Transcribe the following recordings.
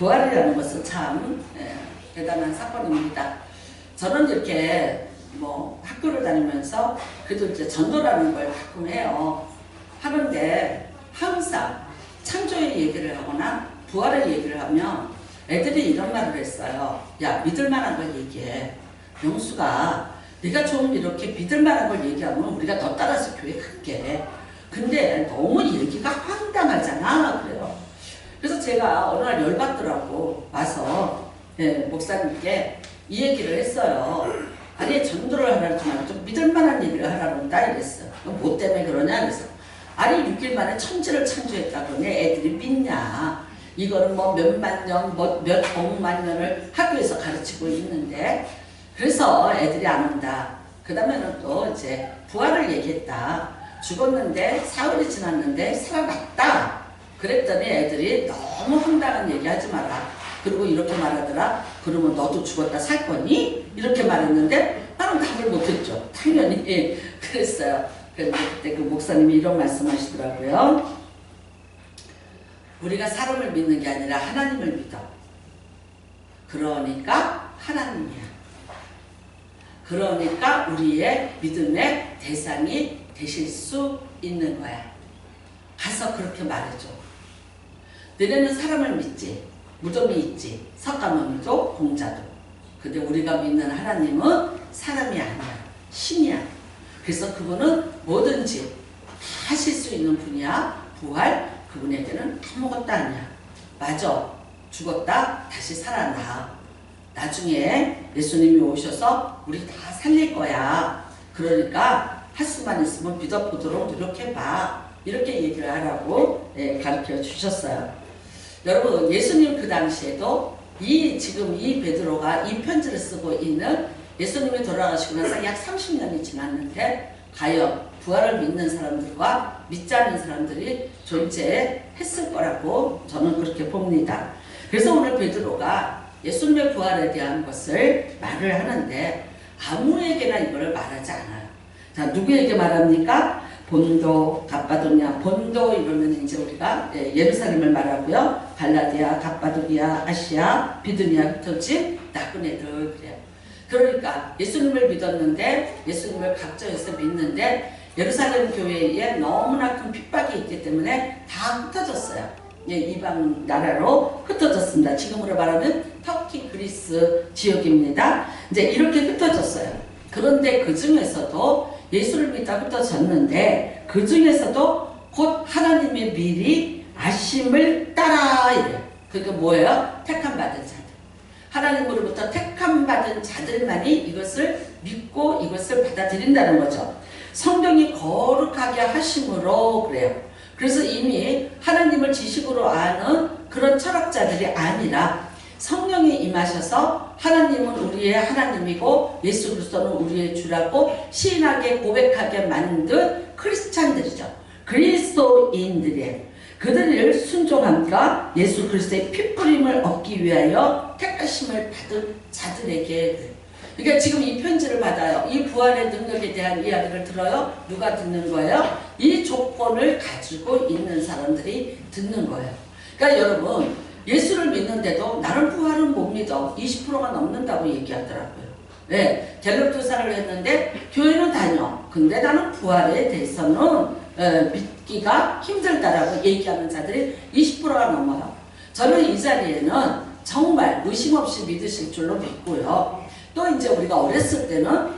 부활이라는 것은 참 대단한 사건입니다. 저는 이렇게 뭐 학교를 다니면서 그래도 이제 전도라는 걸 가끔 해요. 하는데 항상 창조의 얘기를 하거나 부활의 얘기를 하면 애들이 이런 말을 했어요. 야, 믿을만한 걸 얘기해. 명수가 네가 좀 이렇게 믿을만한 걸 얘기하면 우리가 너 따라서 교회 갈게. 근데 너무 얘기가 황당하잖아. 그래요. 그래서 제가 어느 날 열받더라고. 와서 목사님께 이 얘기를 했어요. 아니, 전도를 하라지 말고 좀 믿을만한 얘기를 하라고 한다 이랬어요. 뭐 때문에 그러냐 그래서 아니 6일 만에 천지를 창조했다 그러니 애들이 믿냐. 이거는 뭐 몇만 년, 몇 억만 년을 학교에서 가르치고 있는데 그래서 애들이 안 온다. 그 다음에는 또 이제 부활을 얘기했다. 죽었는데 사흘이 지났는데 살아났다. 그랬더니 애들이 너무 황당한 얘기 하지 마라. 그리고 이렇게 말하더라. 그러면 너도 죽었다 살 거니? 이렇게 말했는데 나는 답을 못했죠. 당연히 그랬어요. 그런데 그때 그 목사님이 이런 말씀하시더라고요. 우리가 사람을 믿는 게 아니라 하나님을 믿어. 그러니까 하나님이야. 그러니까 우리의 믿음의 대상이 되실 수 있는 거야. 가서 그렇게 말해줘. 너네는 사람을 믿지. 무덤이 있지. 석가모니도 공자도. 근데 우리가 믿는 하나님은 사람이 아니야. 신이야. 그래서 그분은 뭐든지 다 하실 수 있는 분이야. 부활, 그분에게는 아무것도 아니야. 맞아. 죽었다 다시 살아나. 나중에 예수님이 오셔서 우리 다 살릴 거야. 그러니까 할 수만 있으면 믿어보도록 노력해봐. 이렇게 얘기를 하라고 가르쳐 주셨어요. 여러분, 예수님 그 당시에도 지금 이 베드로가 이 편지를 쓰고 있는 예수님이 돌아가시고 나서 약 30년이 지났는데 과연 부활을 믿는 사람들과 믿지 않는 사람들이 존재했을 거라고 저는 그렇게 봅니다. 그래서 오늘 베드로가 예수님의 부활에 대한 것을 말을 하는데 아무에게나 이걸 말하지 않아요. 자, 누구에게 말합니까? 본도, 갑바도냐, 본도 이러면 이제 우리가 예루살렘을 말하고요. 갈라디아, 갑바도기아, 아시아, 비두니아, 흩어진 나쁜 애들 그래요. 그러니까 예수님을 믿었는데 예수님을 각자에서 믿는데 예루살렘 교회에 너무나 큰 핍박이 있기 때문에 다 흩어졌어요. 이방 나라로 흩어졌습니다. 지금으로 말하면 터키, 그리스 지역입니다. 이제 이렇게 흩어졌어요. 그런데 그 중에서도 예수를 믿다 흩어졌는데 그 중에서도 곧 하나님의 미리 아심을 따라 이래요. 그게 뭐예요? 택함받은 자들. 하나님으로부터 택함받은 자들만이 이것을 믿고 이것을 받아들인다는 거죠. 성경이 거룩하게 하심으로 그래요. 그래서 이미 하나님을 지식으로 아는 그런 철학자들이 아니라 성령이 임하셔서 하나님은 우리의 하나님이고 예수 그리스도는 우리의 주라고 시인하게 고백하게 만든 크리스찬들이죠. 그리스도인들이에요. 그들을 순종함과 예수 그리스도의 피뿌림을 얻기 위하여 택하심을 받은 자들에게. 그러니까 지금 이 편지를 받아요. 이 부활의 능력에 대한 이야기를 들어요. 누가 듣는 거예요? 이 조건을 가지고 있는 사람들이 듣는 거예요. 그러니까 여러분, 예수를 믿는데도 나는 부활은 못 믿어. 20%가 넘는다고 얘기하더라고요. 네, 갤럽 조사를 했는데 교회는 다녀. 근데 나는 부활에 대해서는 믿기가 힘들다라고 얘기하는 자들이 20%가 넘어요. 저는 이 자리에는 정말 의심 없이 믿으실 줄로 믿고요. 또 이제 우리가 어렸을 때는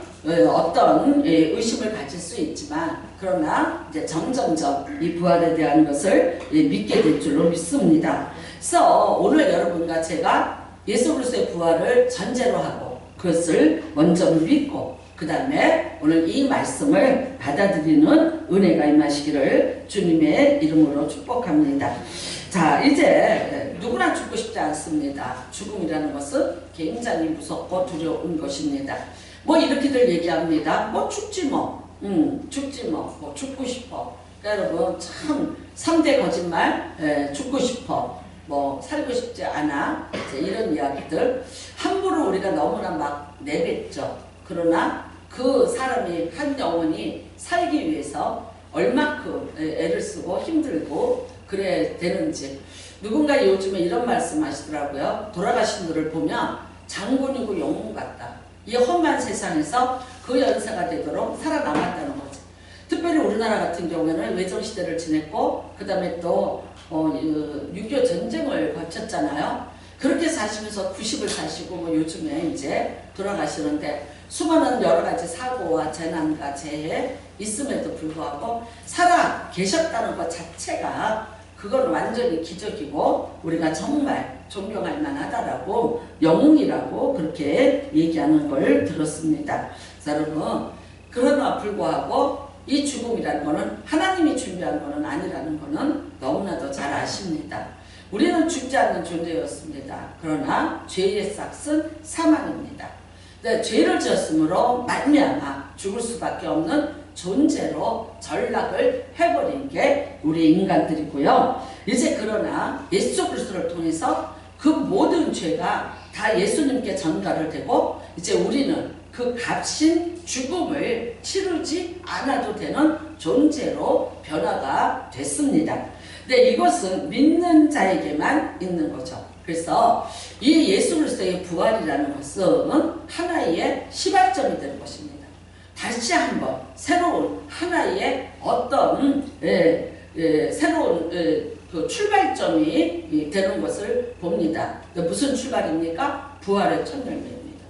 어떤 의심을 가질 수 있지만 그러나 이제 점점점 이 부활에 대한 것을 믿게 될 줄로 믿습니다. 그래서 오늘 여러분과 제가 예수 그리스도의 부활을 전제로 하고 그것을 먼저 믿고 그 다음에 오늘 이 말씀을 받아들이는 은혜가 임하시기를 주님의 이름으로 축복합니다. 자, 이제 누구나 죽고 싶지 않습니다. 죽음이라는 것은 굉장히 무섭고 두려운 것입니다. 뭐 이렇게들 얘기합니다. 뭐 죽지 뭐. 죽지 뭐. 뭐 죽고 싶어. 그러니까 여러분 참 3대 거짓말. 죽고 싶어. 뭐 살고 싶지 않아. 이런 이야기들 함부로 우리가 너무나 막 내뱉죠. 그러나 그 사람이 한 영혼이 살기 위해서 얼마큼 애를 쓰고 힘들고 그래 되는지 누군가 요즘에 이런 말씀 하시더라고요. 돌아가신 분을 보면 장군이고 영웅 같다. 이 험한 세상에서 그 연세가 되도록 살아남았다는 거지. 특별히 우리나라 같은 경우에는 외정시대를 지냈고 그 다음에 또 6.25 전쟁을 거쳤잖아요. 그렇게 사시면서 90을 사시고 뭐 요즘에 이제 돌아가시는데 수많은 여러 가지 사고와 재난과 재해 있음에도 불구하고 살아 계셨다는 것 자체가 그건 완전히 기적이고 우리가 정말 존경할 만하다라고 영웅이라고 그렇게 얘기하는 걸 들었습니다. 여러분, 그러나 불구하고 이 죽음이라는 것은 하나님이 준비한 것은 아니라는 것은 너무나도 잘 아십니다. 우리는 죽지 않는 존재였습니다. 그러나 죄의 삭은 사망입니다. 네, 죄를 지었으므로 말미암아 죽을 수밖에 없는 존재로 전락을 해버린 게 우리 인간들이고요. 이제 그러나 예수 그리스도를 통해서 그 모든 죄가 다 예수님께 전가를 되고 이제 우리는 그 값인 죽음을 치르지 않아도 되는 존재로 변화가 됐습니다. 근데 이것은 믿는 자에게만 있는 거죠. 그래서 이 예수 그리스도의 부활이라는 것은 하나의 시발점이 되는 것입니다. 다시 한번 새로운 하나의 어떤 새로운 그 출발점이 되는 것을 봅니다. 무슨 출발입니까? 부활의 첫 열매입니다.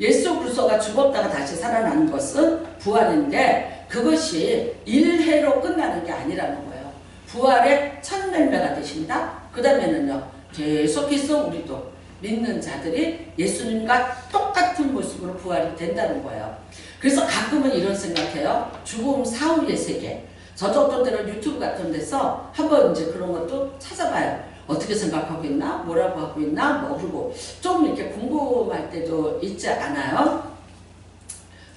예수 그리스도가 죽었다가 다시 살아나는 것은 부활인데 그것이 일회로 끝나는 게 아니라는 거예요. 부활의 첫 열매가 되십니다. 그 다음에는요, 계속해서 우리도 믿는 자들이 예수님과 똑같은 모습으로 부활이 된다는 거예요. 그래서 가끔은 이런 생각해요. 죽음 사후의 세계. 저도 어떤 때는 유튜브 같은 데서 한번 이제 그런 것도 찾아봐요. 어떻게 생각하고 있나? 뭐라고 하고 있나? 뭐, 그리고 좀 이렇게 궁금할 때도 있지 않아요?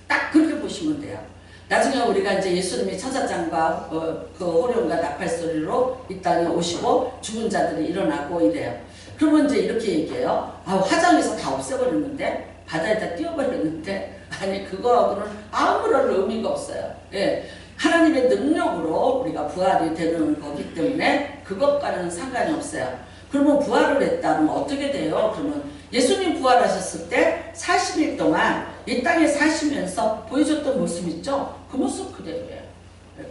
딱 그렇게 보시면 돼요. 나중에 우리가 이제 예수님이 천사장과 그 호령과 나팔 소리로 이 땅에 오시고 죽은 자들이 일어나고 이래요. 그러면 이제 이렇게 얘기해요. 아, 화장해서 다 없애버렸는데, 바다에다 띄워버렸는데, 아니, 그거하고는 아무런 의미가 없어요. 예. 하나님의 능력으로 우리가 부활이 되는 거기 때문에 그것과는 상관이 없어요. 그러면 부활을 했다면 어떻게 돼요? 그러면 예수님 부활하셨을 때 40일 동안 이 땅에 사시면서 보여줬던 모습 있죠? 그 모습 그대로예요.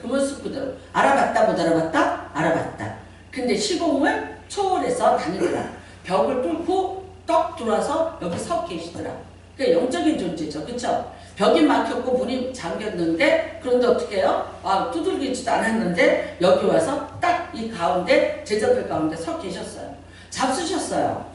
그 모습 그대로. 알아봤다 못 알아봤다? 알아봤다. 근데 시공을 초월해서 다니더라. 벽을 뚫고 떡 들어와서 여기 서 계시더라. 그러니까 영적인 존재죠. 그쵸? 벽이 막혔고 문이 잠겼는데 그런데 어떻게 해요? 아, 두들기지도 않았는데 여기 와서 딱 이 가운데 제자들 가운데 서 계셨어요. 잡수셨어요.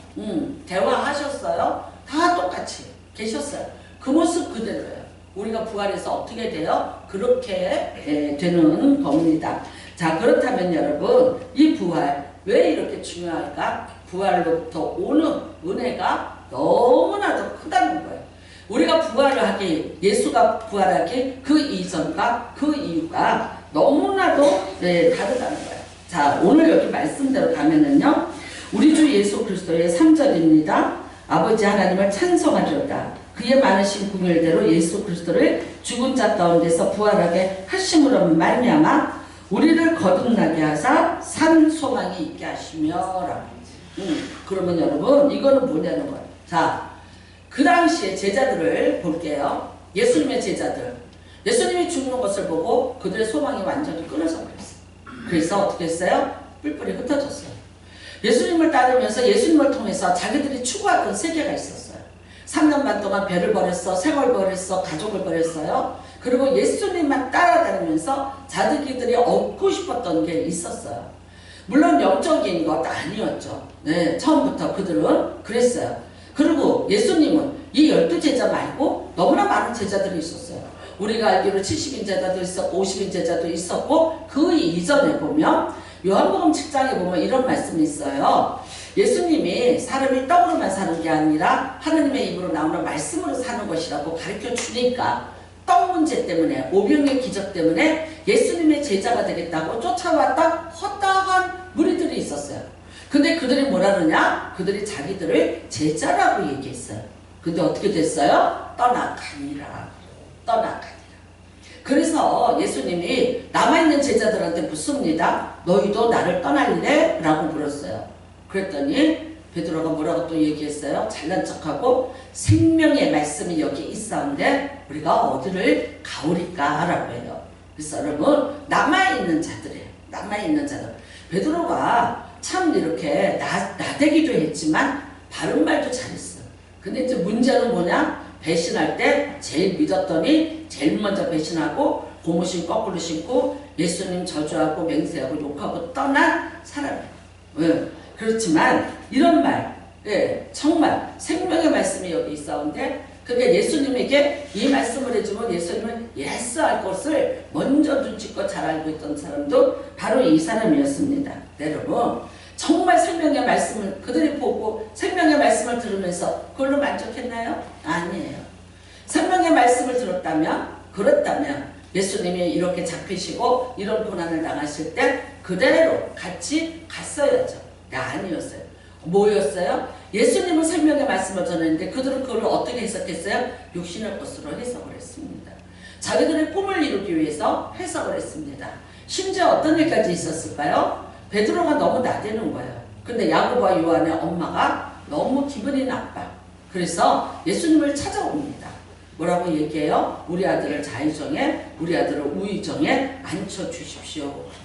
대화하셨어요. 다 똑같이 계셨어요. 그 모습 그대로예요. 우리가 부활해서 어떻게 돼요? 그렇게 되는 겁니다. 자, 그렇다면 여러분, 이 부활 왜 이렇게 중요할까? 부활로부터 오는 은혜가 너무나도 크다는 거예요. 우리가 부활을 하기, 예수가 부활하기 그 이전과 그 이유가 너무나도 다르다는 거예요. 자, 오늘 여기 말씀대로 가면은요, 우리 주 예수 그리스도의 3절입니다. 아버지 하나님을 찬송하리로다. 그의 많으신 궁율대로 예수 그리스도를 죽은 자 가운데서 부활하게 하심으로 말미암아 우리를 거듭나게 하사 산 소망이 있게 하시며 그러면 여러분, 이거는 뭐냐는 거예요. 자, 그 당시에 제자들을 볼게요. 예수님의 제자들. 예수님이 죽는 것을 보고 그들의 소망이 완전히 끊어져 버렸어요. 그래서 어떻게 했어요? 뿔뿔이 흩어졌어요. 예수님을 따르면서 예수님을 통해서 자기들이 추구하던 세계가 있었어요. 3년 반 동안 배를 버렸어, 생을 버렸어, 가족을 버렸어요. 그리고 예수님만 따라다니면서 자기들이 얻고 싶었던 게 있었어요. 물론 영적인 것도 아니었죠. 네, 처음부터 그들은 그랬어요. 그리고 예수님은 이 12제자 말고 너무나 많은 제자들이 있었어요. 우리가 알기로 70인 제자도 있었고 50인 제자도 있었고 그 이전에 보면 요한복음 7장에 보면 이런 말씀이 있어요. 예수님이 사람이 떡으로만 사는 게 아니라 하느님의 입으로 나오는 말씀으로 사는 것이라고 가르쳐 주니까 떡 문제 때문에, 오병의 기적 때문에 예수님의 제자가 되겠다고 쫓아왔던 허다한 무리들이 있었어요. 근데 그들이 뭐라 그러냐? 그들이 자기들을 제자라고 얘기했어요. 근데 어떻게 됐어요? 떠나가니라. 떠나가니라. 그래서 예수님이 남아있는 제자들한테 묻습니다. 너희도 나를 떠날래? 라고 물었어요. 그랬더니 베드로가 뭐라고 또 얘기했어요? 잘난 척하고 생명의 말씀이 여기 있었는데 우리가 어디를 가오리까? 라고 해요. 그래서 여러분 남아있는 자들이에요. 남아있는 자들. 베드로가 참 이렇게 나대기도 했지만 바른 말도 잘했어. 근데 이제 문제는 뭐냐? 배신할 때 제일 믿었더니 제일 먼저 배신하고 고무신 거꾸로 신고 예수님 저주하고 맹세하고 욕하고 떠난 사람이에요. 네. 그렇지만 이런 말, 예, 정말 생명의 말씀이 여기 있었는데 그러니까 예수님에게 이 말씀을 해주면 예수님은 예스 할 것을 먼저 눈치껏 잘 알고 있던 사람도 바로 이 사람이었습니다. 네, 여러분 정말 생명의 말씀을 그들이 보고 생명의 말씀을 들으면서 그걸로 만족했나요? 아니에요. 생명의 말씀을 그렇다면 예수님이 이렇게 잡히시고 이런 고난을 당하실 때 그대로 같이 갔어야죠. 아니었어요. 뭐였어요? 예수님은 생명의 말씀을 전했는데 그들은 그걸 어떻게 해석했어요? 육신의 것으로 해석을 했습니다. 자기들의 꿈을 이루기 위해서 해석을 했습니다. 심지어 어떤 일까지 있었을까요? 베드로가 너무 나대는 거예요. 근데 야고보와 요한의 엄마가 너무 기분이 나빠. 그래서 예수님을 찾아옵니다. 뭐라고 얘기해요? 우리 아들을 자의정에 우리 아들을 우의정에 앉혀주십시오. 그렇게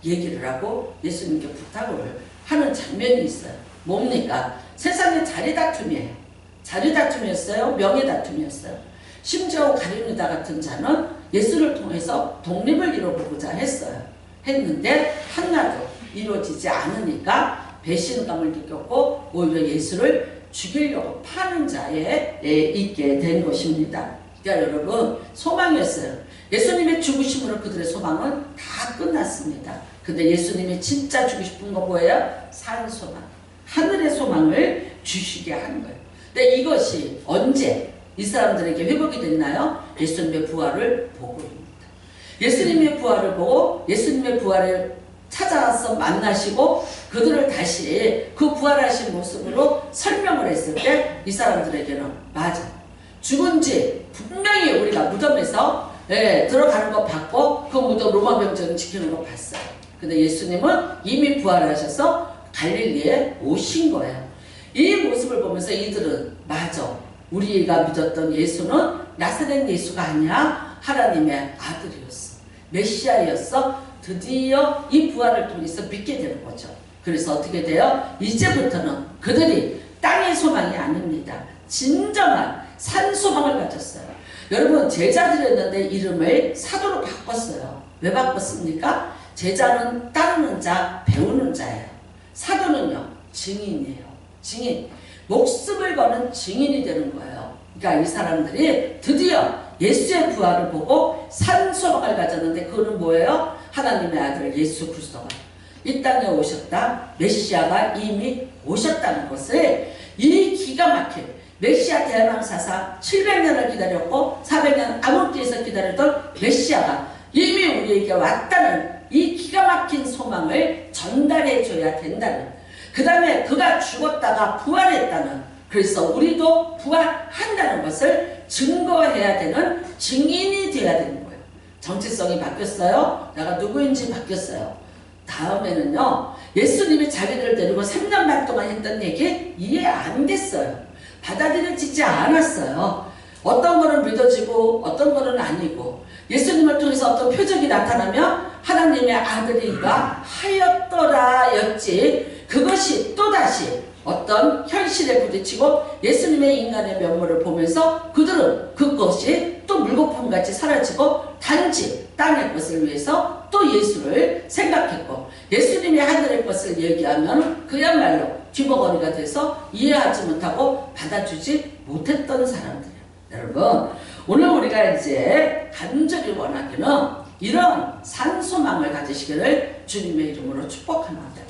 얘기를 하고 예수님께 부탁을 하는 장면이 있어요. 뭡니까? 세상의 자리다툼이에요. 자리다툼이었어요? 명예다툼이었어요. 심지어 가룟유다 같은 자는 예수를 통해서 독립을 이뤄보고자 했는데 하나도 이루어지지 않으니까 배신감을 느꼈고 오히려 예수를 죽이려고 파는 자에 있게 된 것입니다. 그러니까 여러분 소망이었어요. 예수님의 죽으심으로 그들의 소망은 다 끝났습니다. 근데 예수님이 진짜 주고 싶은 거 뭐예요? 산 소망. 하늘의 소망을 주시게 하는 거예요. 근데 이것이 언제 이 사람들에게 회복이 됐나요? 예수님의 부활을 보고입니다. 예수님의 부활을 보고 예수님의 부활을 찾아와서 만나시고 그들을 다시 그 부활하신 모습으로 설명을 했을 때 이 사람들에게는 맞아. 죽은 지 분명히 우리가 무덤에서 들어가는 거 봤고 그 무덤 로마 병정이 지키는 거 봤어요. 근데 예수님은 이미 부활하셔서 갈릴리에 오신 거예요. 이 모습을 보면서 이들은 맞아. 우리가 믿었던 예수는 나사렛 예수가 아니야. 하나님의 아들이었어. 메시아였어. 드디어 이 부활을 통해서 믿게 되는 거죠. 그래서 어떻게 돼요? 이제부터는 그들이 땅의 소망이 아닙니다. 진정한 산 소망을 가졌어요. 여러분 제자들이었는데 이름을 사도로 바꿨어요. 왜 바꿨습니까? 제자는 따르는 자, 배우는 자예요. 사도는요, 증인이에요. 증인. 목숨을 거는 증인이 되는 거예요. 그러니까 이 사람들이 드디어 예수의 부활을 보고 산 소망을 가졌는데 그거는 뭐예요? 하나님의 아들 예수 그리스도가 이 땅에 오셨다. 메시아가 이미 오셨다는 것을 이 기가 막힌 메시아 대망사사 700년을 기다렸고 400년 암흑기에서 기다렸던 메시아가 이미 우리에게 왔다는 이 기가 막힌 소망을 전달해 줘야 된다는, 그 다음에 그가 죽었다가 부활했다는, 그래서 우리도 부활한다는 것을 증거해야 되는 증인이 되어야 되는 거예요. 정체성이 바뀌었어요. 내가 누구인지 바뀌었어요. 다음에는요, 예수님이 자기를 데리고 3년 반 동안 했던 얘기 이해 안 됐어요. 받아들여지지 않았어요. 어떤 거는 믿어지고 어떤 거는 아니고, 예수님을 통해서 어떤 표적이 나타나면 하나님의 아들이가 하였더라 였지, 그것이 또다시 어떤 현실에 부딪히고 예수님의 인간의 면모를 보면서 그들은 그것이 또 물거품같이 사라지고 단지 땅의 것을 위해서 또 예수를 생각했고, 예수님이 하늘의 것을 얘기하면 그야말로 뒤머거리가 돼서 이해하지 못하고 받아주지 못했던 사람들이에요. 여러분, 오늘 우리가 이제 간절히 원하기는 이런 산소망을 가지시기를 주님의 이름으로 축복합니다.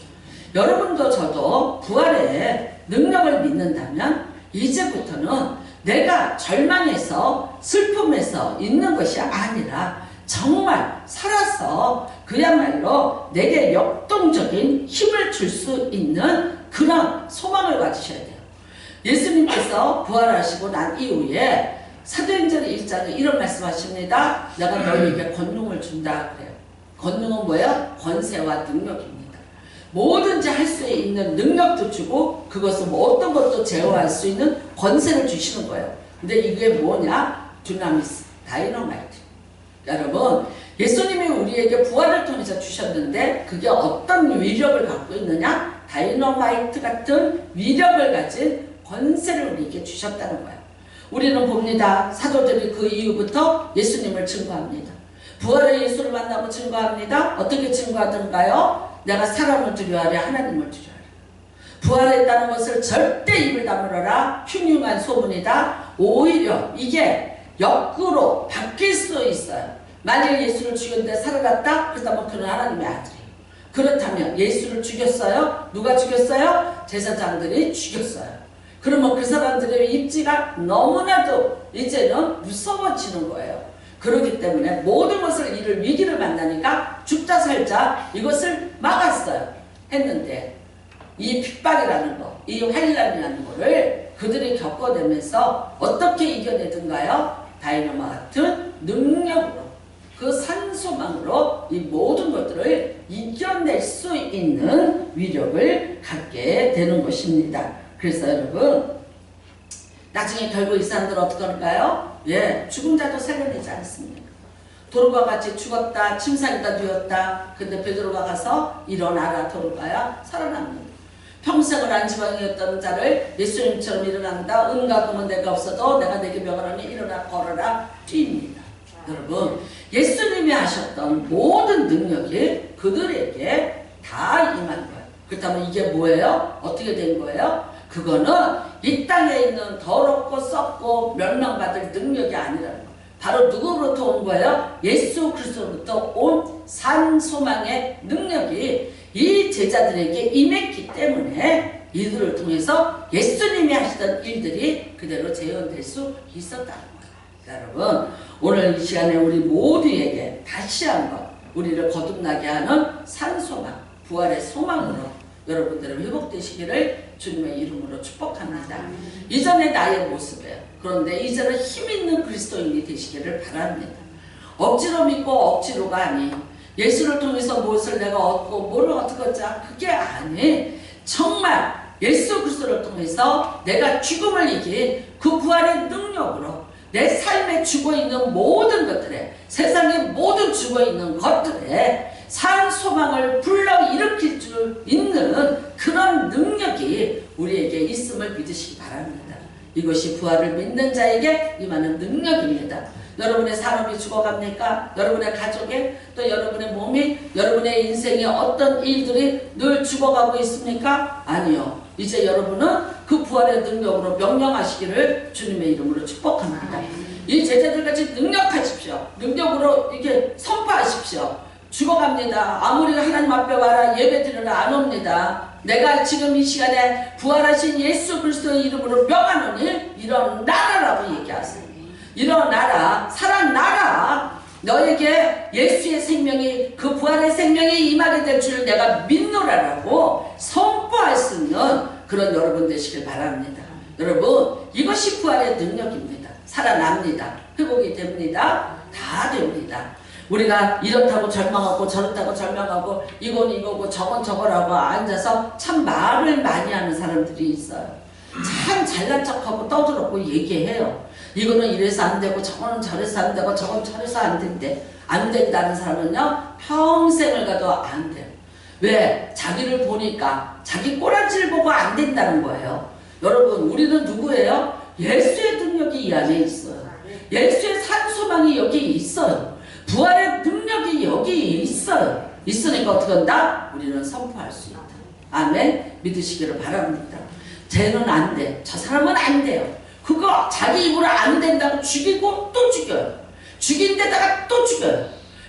여러분도 저도 부활의 능력을 믿는다면 이제부터는 내가 절망에서 슬픔에서 있는 것이 아니라 정말 살아서 그야말로 내게 역동적인 힘을 줄 수 있는 그런 소망을 가지셔야 돼요. 예수님께서 부활하시고 난 이후에 사도행전 1장에 이런 말씀하십니다. 내가 너희에게 권능을 준다 그래요. 권능은 뭐예요? 권세와 능력입니다. 뭐든지 할 수 있는 능력도 주고 그것을 뭐 어떤 것도 제어할 수 있는 권세를 주시는 거예요. 근데 이게 뭐냐? 두나미스, 다이너마이트. 여러분, 예수님이 우리에게 부활을 통해서 주셨는데 그게 어떤 위력을 갖고 있느냐? 다이너마이트 같은 위력을 가진 권세를 우리에게 주셨다는 거예요. 우리는 봅니다. 사도들이 그 이후부터 예수님을 증거합니다. 부활의 예수를 만나고 증거합니다. 어떻게 증거하던가요? 내가 사람을 두려워하랴 하나님을 두려워하랴. 부활했다는 것을 절대 입을 다물어라. 흉흉한 소문이다. 오히려 이게 역으로 바뀔 수 있어요. 만일 예수를 죽였는데 살아났다? 그렇다면 그는 하나님의 아들이에요. 그렇다면 예수를 죽였어요? 누가 죽였어요? 제사장들이 죽였어요. 그러면 그 사람들의 입지가 너무나도 이제는 무서워지는 거예요. 그렇기 때문에 모든 것을 이를 위기를 만나니까 죽자 살자 이것을 막았어요. 했는데 이 핍박이라는 거, 이 환란이라는 거를 그들이 겪어내면서 어떻게 이겨내든가요? 다이너마 같은 능력으로 그 산소망으로 이 모든 것들을 이겨낼 수 있는 위력을 갖게 되는 것입니다. 그래서 여러분, 나중에 결국 이 사람들은 어떻게 할까요? 예, 죽은 자도 살려내지 않습니까? 도로가 같이 죽었다, 침상에다 누웠다. 근데 베드로가 가서 일어나라, 도로가야 살아납니다. 평생을 안지방이었던 자를 예수님처럼 일어난다. 은과 금은 내가 없어도 내가 내게 명하노니 일어나 걸어라 뛰입니다. 여러분, 예수님이 하셨던 모든 능력이 그들에게 다 임한 거예요. 그렇다면 이게 뭐예요? 어떻게 된 거예요? 그거는 이 땅에 있는 더럽고 썩고 멸망받을 능력이 아니라는 거예요. 바로 누구로부터 온 거예요? 예수 그리스도로부터 온 산소망의 능력이 이 제자들에게 임했기 때문에 이들을 통해서 예수님이 하시던 일들이 그대로 재현될 수 있었다는 거예요. 여러분, 오늘 이 시간에 우리 모두에게 다시 한번 우리를 거듭나게 하는 산소망, 부활의 소망으로 여러분들은 회복되시기를 주님의 이름으로 축복합니다. 이전의 나의 모습이에요. 그런데 이제는 힘있는 그리스도인이 되시기를 바랍니다. 억지로 믿고 억지로가 아닌 예수를 통해서 무엇을 내가 얻고 뭐를 어떻게 하자 그게 아닌 정말 예수 그리스도를 통해서 내가 죽음을 이긴 그 부활의 능력으로 내 삶에 죽어있는 모든 것들에 세상에 모든 죽어있는 것들에 산 소망을 불러일으킬 수 있는 그런 능력이 우리에게 있음을 믿으시기 바랍니다. 이것이 부활을 믿는 자에게 임하는 능력입니다. 여러분의 산업이 죽어갑니까? 여러분의 가족에 또 여러분의 몸이 여러분의 인생에 어떤 일들이 늘 죽어가고 있습니까? 아니요. 이제 여러분은 그 부활의 능력으로 명령하시기를 주님의 이름으로 축복합니다. 이 제자들같이 능력하십시오. 능력으로 이게 선포하십시오. 죽어갑니다. 아무리 하나님 앞에 와라 예배드리라 안 옵니다. 내가 지금 이 시간에 부활하신 예수 그리스도의 이름으로 명하노니 일어나라라고 얘기하세요. 일어나라, 살아나라. 너에게 예수의 생명이 그 부활의 생명이 임하게 될 줄 내가 믿노라라고 선포할 수 있는 그런 여러분 되시길 바랍니다. 여러분, 이것이 부활의 능력입니다. 살아납니다. 회복이 됩니다. 다 됩니다. 우리가 이렇다고 절망하고 저렇다고 절망하고 이건 이거고 저건 저거라고 앉아서 참 말을 많이 하는 사람들이 있어요. 참 잘난 척하고 떠들었고 얘기해요. 이거는 이래서 안 되고 저거는 저래서 안 되고 저건 저래서 안 된대. 안 된다는 사람은요 평생을 가도 안 돼요. 왜? 자기를 보니까 자기 꼬라지를 보고 안 된다는 거예요. 여러분, 우리는 누구예요? 예수의 능력이 이 안에 있어요. 예수의 산소망이 여기 있어요. 부활의 능력이 여기 있어요. 있으니까 어떻게 한다? 우리는 선포할 수 있다. 아멘. 믿으시기를 바랍니다. 쟤는 안 돼. 저 사람은 안 돼요. 그거 자기 입으로 안 된다고 죽이고 또 죽여요. 죽인 데다가 또 죽여요.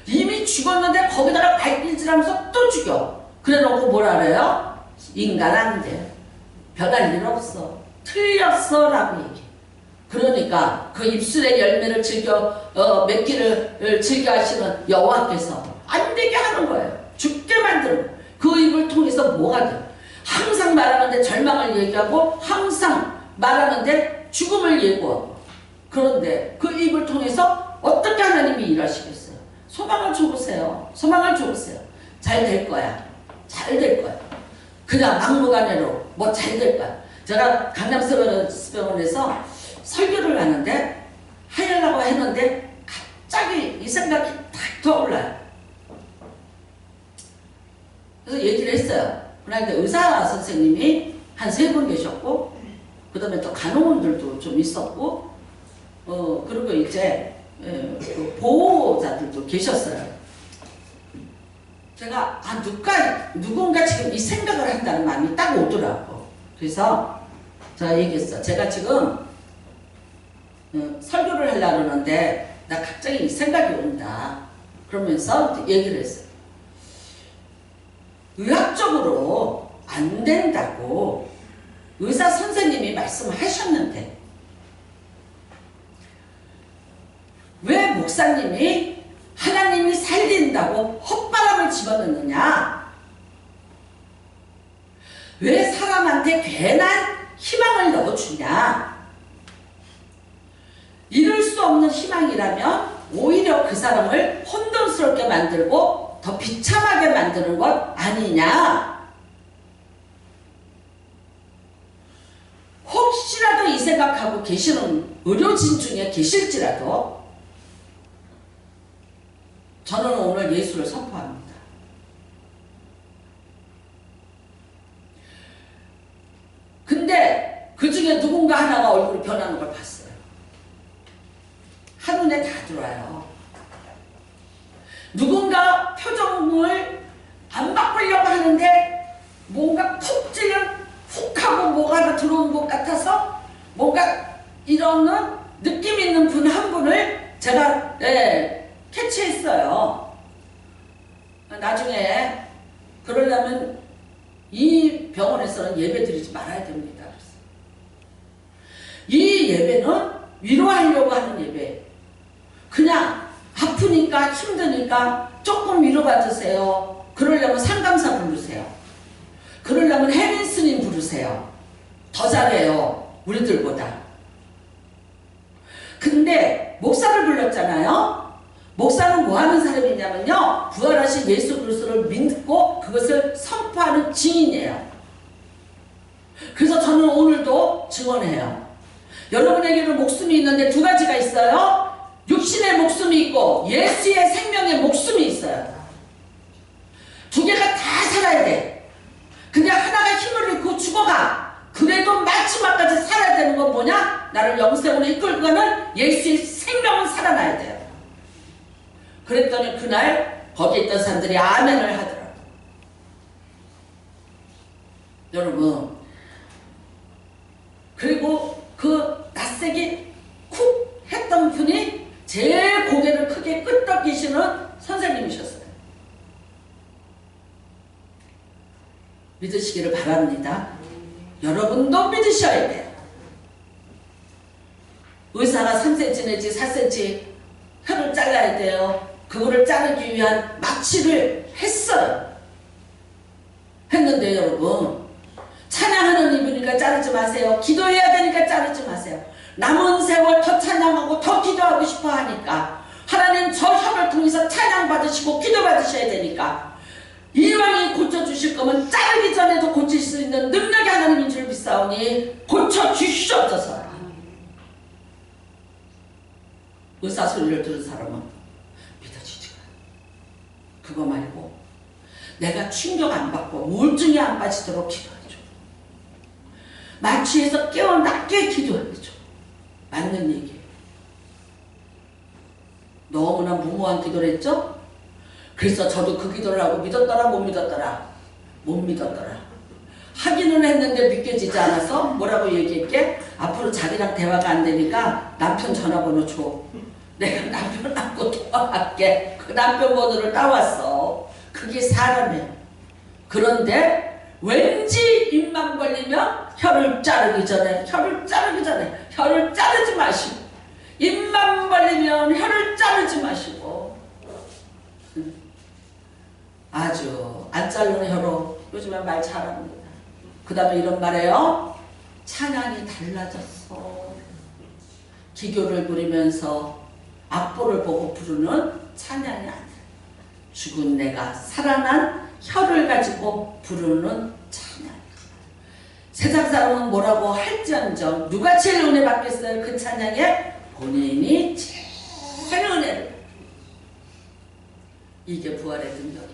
이미 죽었는데 거기다가 발길질하면서 또 죽여. 그래 놓고 뭐라 그래요? 인간 안 돼. 변할 일 없어. 틀렸어 라고 얘기해. 그러니까 그 입술의 열매를 맺기를 즐겨 하시는 여호와께서 안 되게 하는 거예요. 죽게 만드는 거예요. 그 입을 통해서 뭐가 돼? 항상 말하는데 절망을 얘기하고 항상 말하는데 죽음을 예고하고. 그런데 그 입을 통해서 어떻게 하나님이 일하시겠어요? 소망을 줘보세요. 소망을 줘보세요. 잘 될 거야. 잘 될 거야. 그냥 막무가내로 뭐 잘 될 거야. 제가 강남병원에서 설교를 하는데 하려고 했는데 갑자기 이 생각이 탁 떠올라요. 그래서 얘기를 했어요. 그런데 의사 선생님이 한 3분 계셨고, 그 다음에 또 간호원들도 좀 있었고, 그리고 이제 그 보호자들도 계셨어요. 제가 누군가 지금 이 생각을 한다는 마음이 딱 오더라고. 그래서 제가 얘기했어. 제가 지금 설교를 하려고 하는데 나 갑자기 이 생각이 온다. 그러면서 얘기를 했어요. 의학적으로 안 된다고 의사 선생님이 말씀하셨는데 왜 목사님이 하나님이 살린다고 헛바람을 집어넣느냐? 왜 사람한테 괜한 희망을 넣어주냐? 이룰 수 없는 희망이라면 오히려 그 사람을 혼돈스럽게 만들고 더 비참하게 만드는 것 아니냐? 혹시라도 이 생각하고 계시는 의료진 중에 계실지라도 저는 오늘 예수를 선포합니다. 근데 그 중에 누군가 하나가 얼굴이 변하는 걸 봤어요. 한눈에 다 들어와요. 누군가 표정을 안 바꾸려고 하는데 뭔가 푹 찔려 훅 하고 뭐가 들어온 것 같아서 뭔가 이러는 느낌 있는 분 한 분을 제가 캐치했어요. 나중에 그러려면 이 병원에서는 예배 드리지 말아야 됩니다. 이 예배는 위로하려고 하는 예배. 그냥 아프니까 힘드니까 조금 위로받으세요. 그러려면 상담사 부르세요. 그러려면 혜린 스님 부르세요. 더 잘해요. 우리들보다. 근데 목사를 불렀잖아요. 목사는 뭐 하는 사람이냐면요. 부활하신 예수 그리스도를 믿고 그것을 선포하는 증인이에요. 그래서 저는 오늘도 증언해요. 여러분에게는 목숨이 있는데 2가지가 있어요. 육신의 목숨이 있고 예수의 생명의 목숨이 있어요. 2개가 다 살아야 돼. 근데 하나가 힘을 잃고 죽어가. 그래도 마지막까지 살아야 되는 건 뭐냐? 나를 영생으로 이끌고 가는 예수의 생명은 살아나야 돼요. 그랬더니 그날 거기 있던 사람들이 아멘을 하더라고요. 여러분, 그리고 그 낯세게 쿡 했던 분이 제일 고개를 크게 끄덕이시는 선생님이셨어요. 믿으시기를 바랍니다. 여러분도 믿으셔야 돼요. 의사가 3cm 내지 4cm 혀를 잘라야 돼요. 그거를 자르기 위한 마취를 했어요. 했는데 여러분, 찬양하는 이분이니까 자르지 마세요. 기도해야 되니까 자르지 마세요. 남은 세월 더 찬양하고 더 기도하고 싶어 하니까 하나님 저 혀를 통해서 찬양 받으시고 기도 받으셔야 되니까 이왕이 고쳐주실 거면 자르기 전에도 고칠 수 있는 능력이 하나님인 줄 믿사오니 고쳐주시옵소서. 의사 소리를 들은 사람은 믿어지지가 않아요. 그거 말고 내가 충격 안 받고 우울증이 안 빠지도록 기도하죠. 마취해서 깨어나게 기도하죠. 맞는 얘기예요. 너무나 무모한 기도를 했죠? 그래서 저도 그 기도를 하고 믿었더라 못 믿었더라? 못 믿었더라. 하기는 했는데 믿겨지지 않아서 뭐라고 얘기했게? 앞으로 자기랑 대화가 안 되니까 남편 전화번호 줘. 내가 남편하고 통화할게. 그 남편 번호를 따왔어. 그게 사람이에요. 그런데 왠지 입만 벌리면 혀를 자르기 전에 혀를 자르지 마시고 입만 벌리면 혀를 자르지 마시고 아주 안 자르는 혀로 요즘에 말 잘합니다. 그 다음에 이런 말이에요. 찬양이 달라졌어. 기교를 부리면서 악보를 보고 부르는 찬양이 아니라 죽은 내가 살아난 혀를 가지고 부르는 찬양. 세상 사람은 뭐라고 할지언정 누가 제일 은혜 받겠어요? 그 찬양에 본인이 제일 은혜를. 이게 부활의 능력입니다.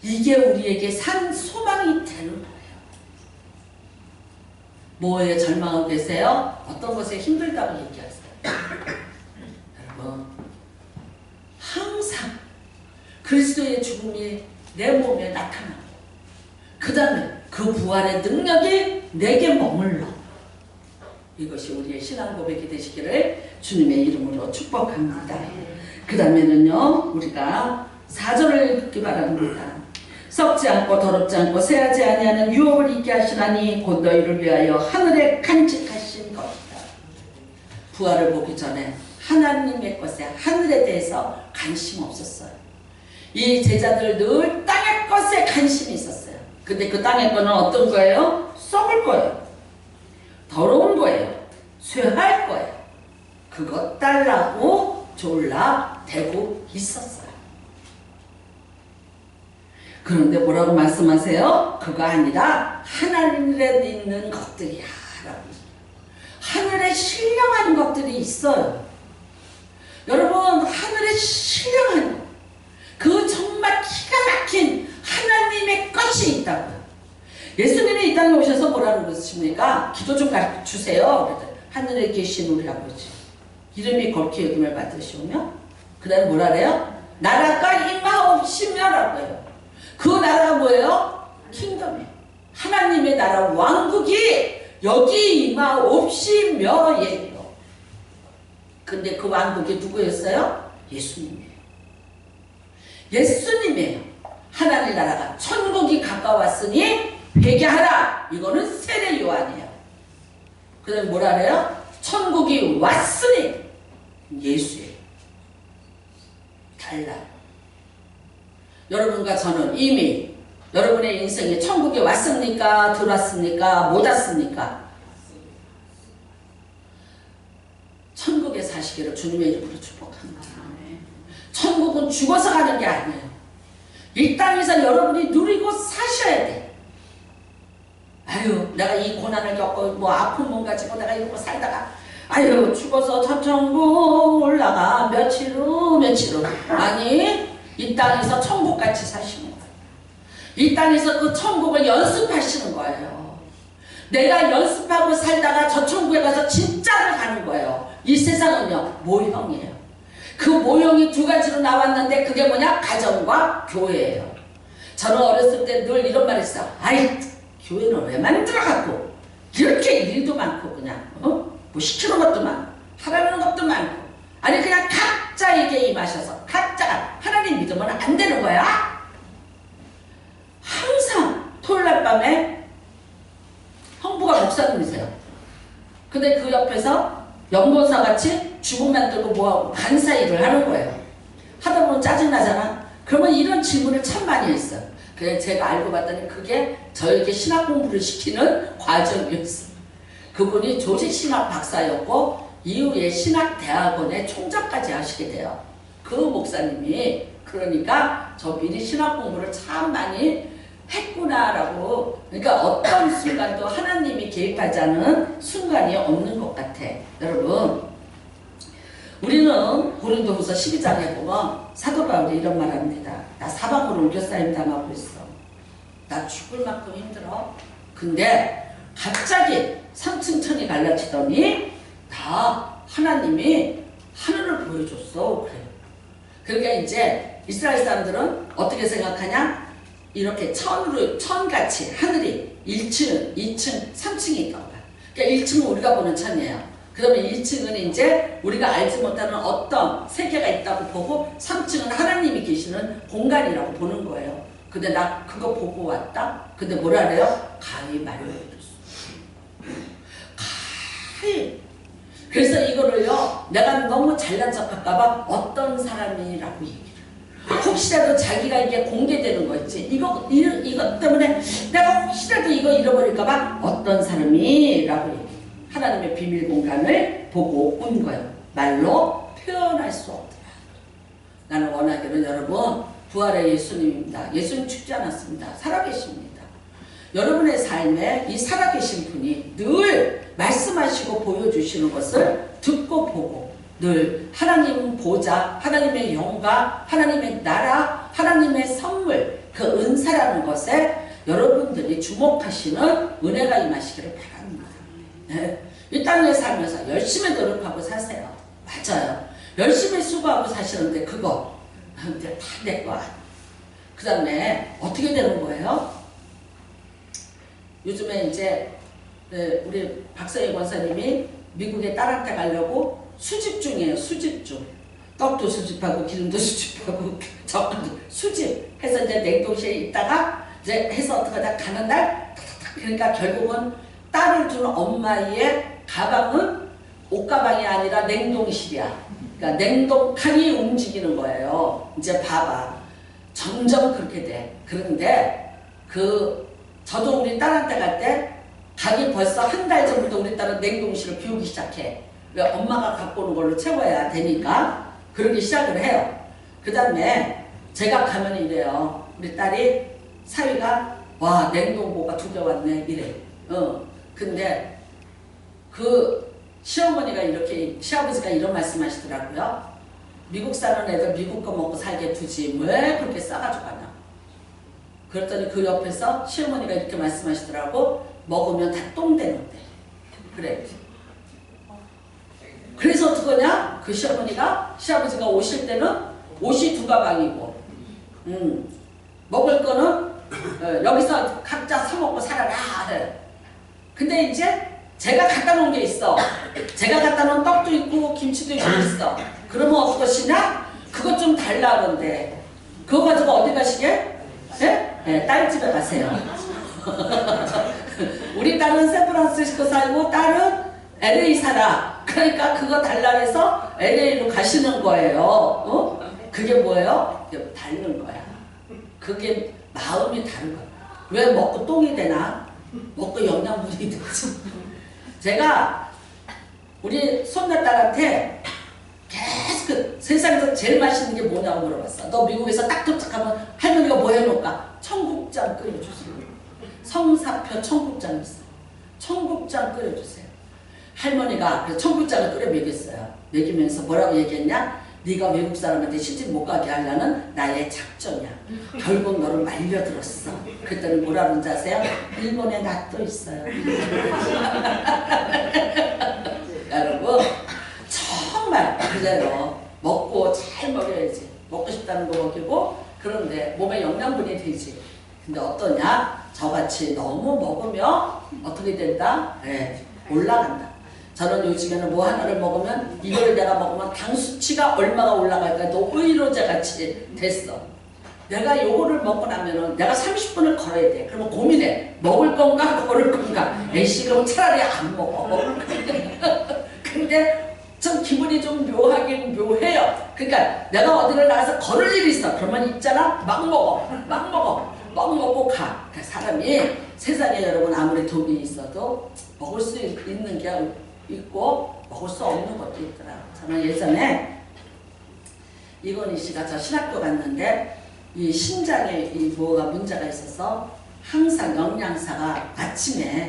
이게 우리에게 산 소망이 되는 거예요. 뭐에 절망하고 계세요? 어떤 것에 힘들다고 얘기하세요? 여러분, 항상 그리스도의 죽음이 내 몸에 나타나고 그 다음에 그 부활의 능력이 내게 머물러. 이것이 우리의 신앙 고백이 되시기를 주님의 이름으로 축복합니다. 그 다음에는요, 우리가 4절을 읽기 바랍니다. 썩지 않고 더럽지 않고 새하지 아니하는 유업을 있게 하시나니 곧 너희를 위하여 하늘에 간직하신 것이다. 부활을 보기 전에 하나님의 것에, 하늘에 대해서 관심 없었어요. 이 제자들 늘 땅의 것에 관심이 있었어요. 근데 그 땅의 거는 어떤 거예요? 썩을 거예요. 더러운 거예요. 쇠할 거예요. 그것 달라고 졸라 대고 있었어요. 그런데 뭐라고 말씀하세요? 그거 아니라 하늘에 있는 것들이야 라고. 하늘에 신령한 것들이 있어요. 여러분, 하늘에 신령한 것, 그 정말 기가 막힌 하나님의 것이 있다고요. 예수님이 이 땅에 오셔서 뭐라는 것입니까? 기도 좀 가르쳐주세요. 하늘에 계신 우리 아버지 이름이 거룩히 여김을 받으시오며 그 다음에 뭐라 그래요? 나라가 임하옵시며 라고 해요. 그 나라가 뭐예요? 킹덤이에요. 하나님의 나라 왕국이 여기 임하옵시며 예요. 근데 그 왕국이 누구였어요? 예수님이에요. 예수님이에요. 하나님 나라가 천국이 가까웠으니 회개하라. 이거는 세례 요한이에요. 그 다음에 뭐라 그래요? 천국이 왔으니 예수예요. 달라요. 여러분과 저는 이미 여러분의 인생에 천국에 왔습니까? 들어왔습니까? 못 왔습니까? 천국에 사시기를 주님의 이름으로 축복합니다. 천국은 죽어서 가는 게 아니에요. 이 땅에서 여러분이 누리고 사셔야 돼. 아유, 내가 이 고난을 겪고 뭐 아픈 몸 가지고 내가 이러고 살다가 아유 죽어서 천천국 올라가 며칠 후 아니, 이 땅에서 천국같이 사시는 거예요. 이 땅에서 그 천국을 연습하시는 거예요. 내가 연습하고 살다가 저 천국에 가서 진짜를 가는 거예요. 이 세상은요, 모형이에요. 그 모형이 두 가지로 나왔는데 그게 뭐냐? 가정과 교회예요. 저는 어렸을 때 늘 이런 말 했어요. 아이, 교회는 왜 만들어갖고 이렇게 일도 많고 그냥 뭐 시키는 것도 많고 하라는 것도 많고 아니 그냥 각자에게 임하셔서 각자가 하나님 믿으면 안 되는 거야. 항상 토요일날 밤에 형부가 목사님이세요. 근데 그 옆에서 연구원사같이 주문 만들고 뭐하고 간사 일을 하는 거예요. 하다 보면 짜증나잖아. 그러면 이런 질문을 참 많이 했어요. 그래서 제가 알고 봤더니 그게 저에게 신학 공부를 시키는 과정이었어요. 그분이 조직신학 박사였고 이후에 신학대학원의 총장까지 하시게 돼요. 그 목사님이 그러니까 저 미리 신학 공부를 참 많이 했구나라고. 그러니까 어떤 순간도 하나님이 개입하지 않은 순간이 없는 것 같아. 여러분, 우리는 고린도후서 12장에 보면 사도 바울이 이런 말 합니다. 나 사방으로 우겨싸임 당하고 있어. 나 죽을 만큼 힘들어. 근데 갑자기 3층 천이 갈라지더니 다 하나님이 하늘을 보여줬어. 그래요. 그러니까 이제 이스라엘 사람들은 어떻게 생각하냐? 이렇게 천같이 하늘이 1층, 2층, 3층이 있다고 봐요. 그러니까 1층은 우리가 보는 천이에요. 그러면 1층은 이제 우리가 알지 못하는 어떤 세계가 있다고 보고 3층은 하나님이 계시는 공간이라고 보는 거예요. 근데 나 그거 보고 왔다? 근데 뭐라 그래요? 가히 말려들었어. 가히. 그래서 이거를요, 내가 너무 잘난 척 할까봐 어떤 사람이라고 얘기해요. 혹시라도 자기가 이게 공개되는 거 있지. 이것 때문에 내가 혹시라도 이거 잃어버릴까봐 어떤 사람이라고 얘기해. 하나님의 비밀 공간을 보고 온 거예요. 말로 표현할 수 없다. 나는 원하기는 여러분, 부활의 예수님입니다. 예수님 죽지 않았습니다. 살아계십니다. 여러분의 삶에 이 살아계신 분이 늘 말씀하시고 보여주시는 것을 듣고 보고 늘 하나님 보좌, 하나님의 영광, 하나님의 나라, 하나님의 선물, 그 은사라는 것에 여러분들이 주목하시는 은혜가 임하시기를 바랍니다. 네. 이 땅에 살면서 열심히 노력하고 사세요. 맞아요. 열심히 수고하고 사시는데 그거 이제 다 내 거야. 그 다음에 어떻게 되는 거예요? 요즘에 이제 우리 박서희 권사님이 미국에 딸한테 가려고 수집 중이에요. 수집 중. 떡도 수집하고 기름도 수집하고 젓갈도 수집해서 이제 냉동실에 있다가 이제 해서 어떻게 하다 가는 날 그러니까 결국은 딸을 둔 엄마의 가방은 옷가방이 아니라 냉동실이야. 그러니까 냉동칸이 움직이는 거예요. 이제 봐봐. 점점 그렇게 돼. 그런데 저도 우리 딸한테 갈 때 가기 벌써 한 달 전부터 우리 딸은 냉동실을 비우기 시작해. 왜 엄마가 갖고 오는 걸로 채워야 되니까 그러기 시작을 해요. 그 다음에 제가 가면 이래요. 우리 딸이 사위가 와 냉동고가 2개 왔네 이래. 근데 그 시어머니가 이렇게 시아버지가 이런 말씀하시더라고요. 미국 사는 애들 미국 거 먹고 살게 두지 왜 그렇게 싸가지고 가냐. 그랬더니 그 옆에서 시어머니가 이렇게 말씀하시더라고. 먹으면 다 똥 되는데. 그래. 그래서 어떡하냐? 그 시아버지가 오실 때는 옷이 2가방이고 먹을 거는 여기서 각자 사먹고 살아라. 근데 이제 제가 갖다 놓은 게 있어. 제가 갖다 놓은 떡도 있고 김치도 있어. 그러면 어떠시냐? 그것 좀 달라 그런데 그거 가지고 어디 가시게? 네? 딸 집에 가세요. 우리 딸은 샌프란시스코 살고 딸은 LA 살아. 그러니까 그거 달라 해서 LA로 가시는 거예요. 그게 뭐예요? 그게 다른 거야. 그게 마음이 다른 거야. 왜 먹고 똥이 되나? 먹고 영양분이 되지. 제가 우리 손녀딸한테 계속 세상에서 제일 맛있는 게 뭐냐고 물어봤어. 너 미국에서 딱 도착하면 할머니가 뭐 해놓을까? 청국장 끓여주세요. 성사표 청국장 있어. 청국장 끓여주세요. 할머니가 그래서 청국장을 끓여 먹였어요. 먹이면서 뭐라고 얘기했냐? 네가 외국 사람한테 시집 못 가게 하려는 나의 작전이야. 결국 너를 말려들었어. 그랬더니 뭐라 그런지 아세요? 일본에 낫도 있어요. 여러분 정말 그대로 먹고 잘 먹여야지. 먹고 싶다는 거 먹이고 그런데 몸에 영양분이 되지. 근데 어떠냐? 저같이 너무 먹으면 어떻게 된다? 네, 올라간다. 저는 요즘에는 뭐 하나를 먹으면 이거를 내가 먹으면 당 수치가 얼마가 올라갈까 또 의로제 같이 됐어. 내가 요거를 먹고 나면은 내가 30분을 걸어야 돼. 그러면 고민해. 먹을 건가 걸을 건가. 에이씨 그럼 차라리 안 먹어. 근데 좀 기분이 좀 묘하긴 묘해요. 그러니까 내가 어디를 나가서 걸을 일이 있어. 그러면 있잖아. 막 먹어. 막 먹고 가. 그러니까 사람이 세상에 여러분 아무리 돈이 있어도 먹을 수 있는 게 있고 먹을 수 없는 것도 있더라고요. 저는 예전에 이건희 씨가 저 신학교 갔는데 이 심장에 이 뭐가 문제가 있어서 항상 영양사가 아침에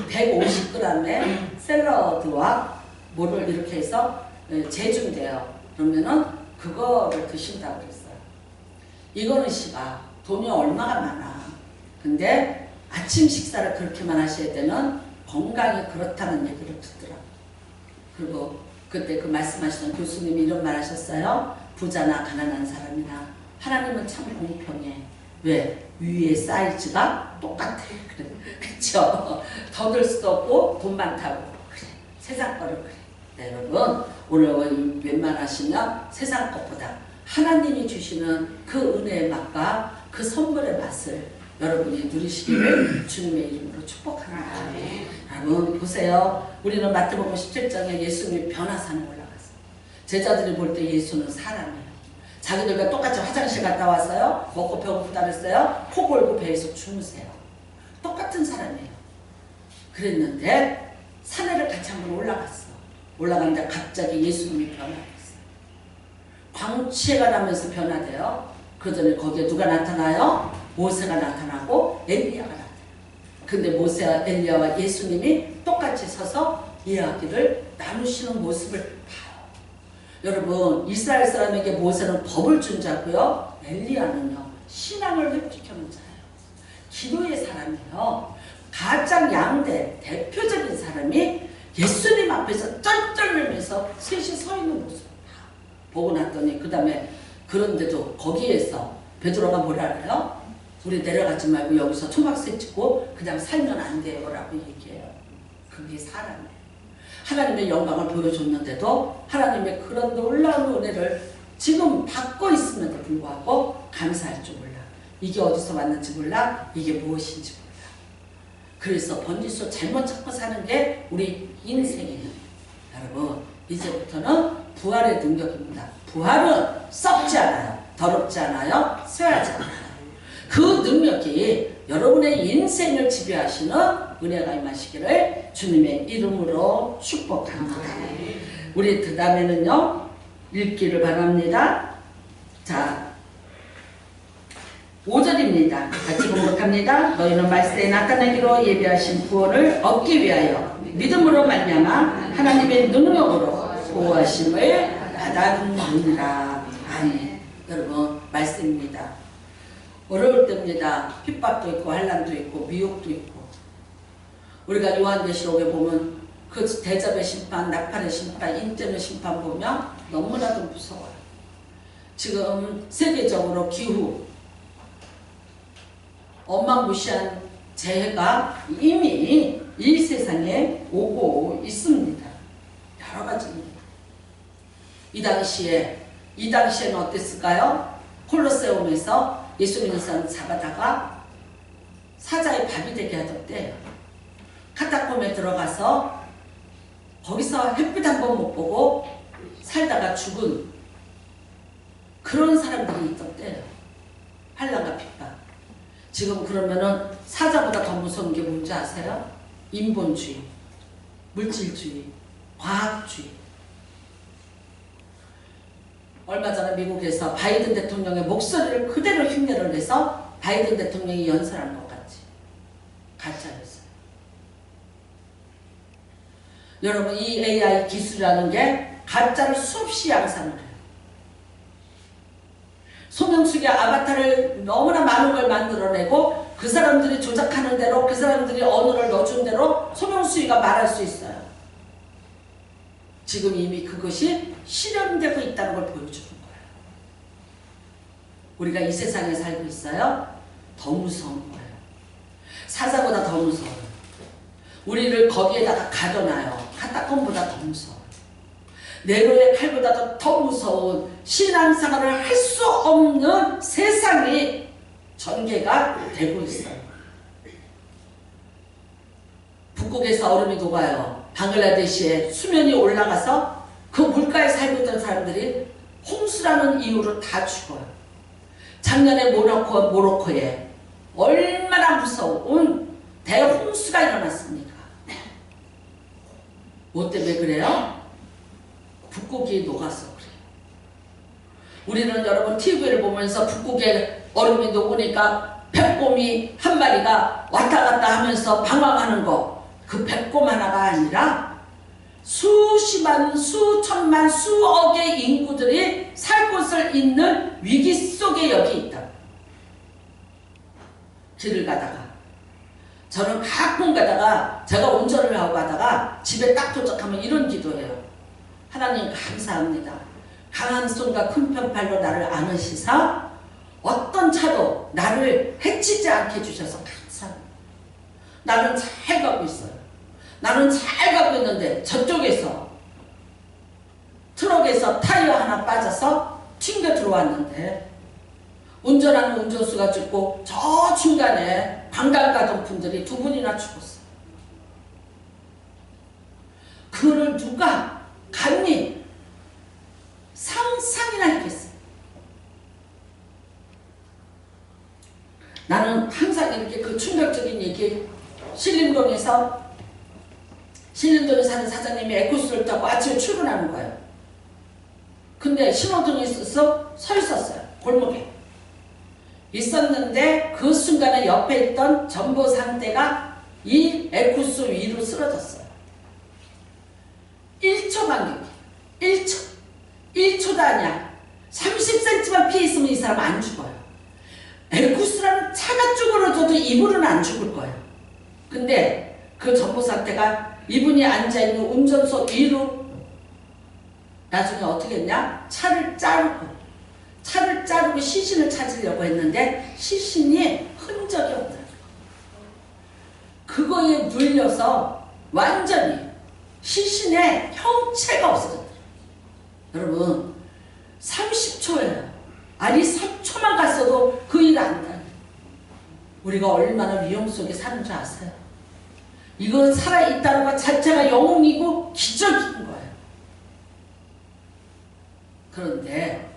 150g의 샐러드와 뭐를 이렇게 해서 재준대요. 그러면은 그거를 드신다고 그랬어요. 이건희 씨가 돈이 얼마가 많아. 근데 아침 식사를 그렇게만 하셔야 되는 건강이 그렇다는 얘기를 듣더라고요. 그리고 그때 그 말씀하시던 교수님이 이런 말 하셨어요. 부자나 가난한 사람이나 하나님은 참 공평해. 왜? 위의 사이즈가 똑같아. 그래. 그쵸? 더 들 수도 없고 돈 많다고. 그래. 세상 거를 그래. 네, 여러분 오늘 웬만하시면 세상 것보다 하나님이 주시는 그 은혜의 맛과 그 선물의 맛을 여러분이 누리시기를 주님의 이름으로 축복합니다. 여러분 보세요. 우리는 마태복음 17장에 예수님이 변화산에 올라갔어요. 제자들이 볼 때 예수는 사람이에요. 자기들과 똑같이 화장실 갔다 왔어요. 먹고 배고프다 그랬어요. 코 골고 배에서 주무세요. 똑같은 사람이에요. 그랬는데 산에를 같이 한번 올라갔어. 올라갔는데 갑자기 예수님이 변화됐어요. 광채가 나면서 변화돼요. 그러더니 거기에 누가 나타나요? 모세가 나타나고 엘리야가 나타나요. 근데 모세와 엘리야와 예수님이 똑같이 서서 이야기를 나누시는 모습을 봐요. 여러분, 이스라엘 사람에게 모세는 법을 준 자고요. 엘리야는요, 신앙을 획득하는 자예요. 기도의 사람이에요. 가장 양대 대표적인 사람이 예수님 앞에서 쩔쩔매면서 셋이 서 있는 모습을 보고 났더니 그 다음에 그런데도 거기에서 베드로가 뭐라 그래요? 우리 내려가지 말고 여기서 초막새 찍고 그냥 살면 안 돼요 라고 얘기해요. 그게 사람이에요. 하나님의 영광을 보여줬는데도 하나님의 그런 놀라운 은혜를 지금 받고 있음에도 불구하고 감사할 줄 몰라. 이게 어디서 왔는지 몰라. 이게 무엇인지 몰라. 그래서 번지수 잘못 찾고 사는 게 우리 인생이에요. 여러분, 이제부터는 부활의 능력입니다. 부활은 썩지 않아요. 더럽지 않아요. 쇠하지 않아요. 그 능력이 여러분의 인생을 지배하시는 은혜가 임하시기를 주님의 이름으로 축복합니다. 우리 그 다음에는요, 읽기를 바랍니다. 자, 5절입니다. 같이 공독합니다. 너희는 말세에 나타내기로 예비하신 구원을 얻기 위하여 믿음으로 말미암아 하나님의 능력으로 구하심을 받았느니라. 아멘. 여러분, 말씀입니다. 어려울 때입니다. 핍박도 있고 환난도 있고 미혹도 있고. 우리가 요한계시록에 보면 그 대접의 심판, 낙판의 심판, 인때의 심판 보면 너무나도 무서워요. 지금 세계적으로 기후, 어마무시한 재해가 이미 이 세상에 오고 있습니다. 여러 가지입니다. 이 당시에는 어땠을까요? 콜로세움에서 예수님을 잡아다가 사자의 밥이 되게 하던데, 카타콤에 들어가서 거기서 햇빛 한 번 못 보고 살다가 죽은 그런 사람들이 있던데, 환난과 핍박. 지금 그러면은 사자보다 더 무서운 게 뭔지 아세요? 인본주의, 물질주의, 과학주의. 얼마 전에 미국에서 바이든 대통령의 목소리를 그대로 흉내를 내서 바이든 대통령이 연설한 것 같이 가짜였어요. 여러분, 이 AI 기술이라는 게 가짜를 수없이 양산을 해요. 송영숙의 아바타를 너무나 많은 걸 만들어내고 그 사람들이 조작하는 대로, 그 사람들이 언어를 넣어준 대로 송영숙이가 말할 수 있어요. 지금 이미 그것이 실현되고 있다는 걸 보여주는 거예요. 우리가 이 세상에 살고 있어요. 더 무서운 거예요. 사자보다 더 무서워요. 우리를 거기에다가 가둬놔요. 카타콤보다 더 무서워요. 네로의 칼보다도 더 무서운 신앙생활을 할 수 없는 세상이 전개가 되고 있어요. 북극에서 얼음이 녹아요. 방글라데시에 수면이 올라가서 그 물가에 살고 있던 사람들이 홍수라는 이유로 다 죽어요. 작년에 모로코에 얼마나 무서운 대홍수가 일어났습니까? 뭐 때문에 그래요? 북극이 녹아서 그래요. 우리는 여러분 TV를 보면서 북극에 얼음이 녹으니까 백곰이 한 마리가 왔다 갔다 하면서 방황하는 거, 그 백곰 하나가 아니라 수십만, 수천만, 수억의 인구들이 살 곳을 잃는 위기 속에 여기 있다. 길을 가다가, 저는 가끔 가다가 제가 운전을 하고 가다가 집에 딱 도착하면 이런 기도해요. 하나님 감사합니다. 강한 손과 큰 편팔로 나를 안으시사 어떤 차도 나를 해치지 않게 해주셔서 감사합니다. 나는 잘 가고 있어요. 나는 잘 가고 있는데 저쪽에서 트럭에서 타이어 하나 빠져서 튕겨 들어왔는데 운전하는 운전수가 죽고 저 중간에 관광 가던 분들이 2분이나 죽었어요. 그거를 누가 감히 상상이나 했겠어요. 나는 항상 이렇게 그 충격적인 얘기, 신림동에 사는 사장님이 에코스를 타고 아침에 출근하는 거예요. 근데 신호등이 있어서 서 있었어요. 골목에. 있었는데 그 순간에 옆에 있던 전보 상대가 이 에쿠스 위로 쓰러졌어요. 1초 간격이 1초도 아니야. 30cm만 피해 있으면 이 사람 안 죽어요. 에쿠스라는 차가 쭈그러져도 이분은 안 죽을 거예요. 근데 그 전보사태가 이분이 앉아있는 운전석 위로 나중에 어떻게 했냐? 차를 자르고 시신을 찾으려고 했는데 시신이 흔적이 없다. 그거에 눌려서 완전히 시신의 형체가 없어졌다. 여러분 30초예요. 아니 3초만 갔어도 그 일 안 나. 우리가 얼마나 위험 속에 사는 줄 아세요? 이건 살아있다는 것 자체가 영웅이고 기적인 거예요. 그런데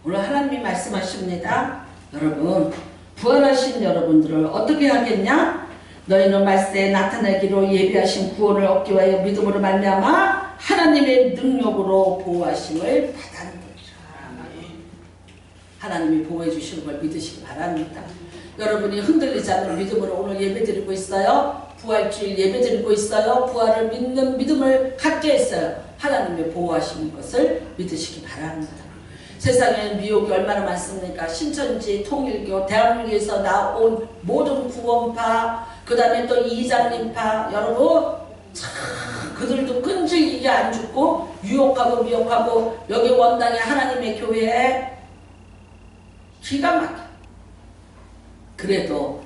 오늘 하나님이 말씀하십니다. 여러분 부활하신 여러분들을 어떻게 하겠냐? 너희는 말세에 나타나기로 예비하신 구원을 얻기 위하여 믿음으로 말미암아 하나님의 능력으로 보호하심을 받았느니라. 하나님이 보호해 주시는 걸 믿으시기 바랍니다. 여러분이 흔들리지 않는 믿음으로 오늘 예배드리고 있어요. 부활주일 예배드리고 있어요. 부활을 믿는 믿음을 갖게 했어요. 하나님의 보호하시는 것을 믿으시기 바랍니다. 세상에 미혹이 얼마나 많습니까? 신천지, 통일교, 대한민국에서 나온 모든 구원파, 그 다음에 또 이장님파, 여러분 참 그들도 끈질기게 안 죽고 유혹하고 여기 원당의 하나님의 교회에 기가 막혀. 그래도